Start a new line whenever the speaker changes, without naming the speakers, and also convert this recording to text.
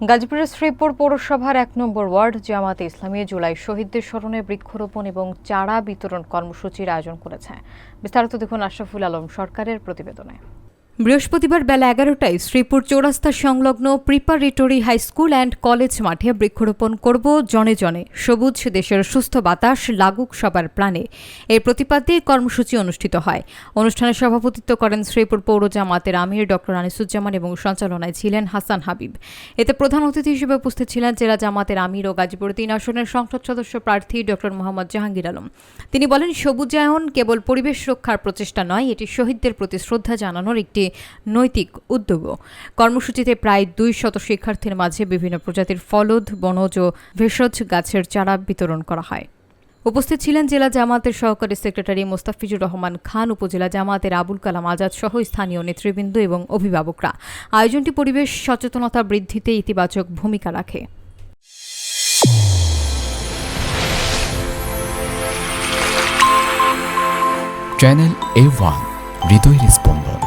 গাজীপুরের শ্রীপুর পৌরসভার ১ নম্বর ওয়ার্ড জামায়াতে ইসলামী জুলাই শহীদদের স্মরণে বৃক্ষরোপণ এবং চারা বিতরণ কর্মসূচির আয়োজন করেছে। বিস্তারিত দেখুন আশরাফুল আলম সরকারের প্রতিবেদনে। বৃহস্পতিবার বেলা ১১টায় শ্রীপুর চৌরাস্তা সংলগ্ন preparatory high school and college মাঠে বৃক্ষরোপণ করব জনে জনে, সবুজ দেশের সুস্থ বাতাস লাগুক সবার প্রাণে। এর প্রতিপাদ্যে কর্মসূচি অনুষ্ঠিত হয়। অনুষ্ঠানে সভাপতিত্ব করেন শ্রীপুর পৌর জামায়াতের আমির ডক্টর আনিসুজ্জামান এবং সঞ্চালনায় ছিলেন হাসান হাবিব। এতে প্রধান অতিথি হিসেবে উপস্থিত ছিলেন জেলা জামায়াতের আমির ও গাজীপুর ৩ আসনের সংসদ সদস্য প্রার্থী ডক্টর মোহাম্মদ জাহাঙ্গীর আলম। তিনি বলেন, সবুজায়ন কেবল পরিবেশ রক্ষার প্রচেষ্টা নয়, এটি শহীদদের প্রতি শ্রদ্ধা জানানোর একটি নৈতিক উদ্যোগও। কর্মসূচিতে প্রায় ২০০ শিক্ষার্থীর মাঝে বিভিন্ন প্রজাতির ফলদ, বনজ ও ভেষজ গাছের চারা বিতরণ করা হয়। উপস্থিত ছিলেন জেলা জামায়াতের সহকারী সেক্রেটারি মোস্তাফিজুর রহমান খান, উপজেলা জামায়াতের আবুল কালাম আজাদ সহ স্থানীয় নেতৃবৃন্দ এবং অভিভাবকরা। আয়োজনটি পরিবেশ সচেতনতা বৃদ্ধিতে ইতিবাচক ভূমিকা রাখে।
চ্যানেল A1 হৃদয়ের স্পন্দন।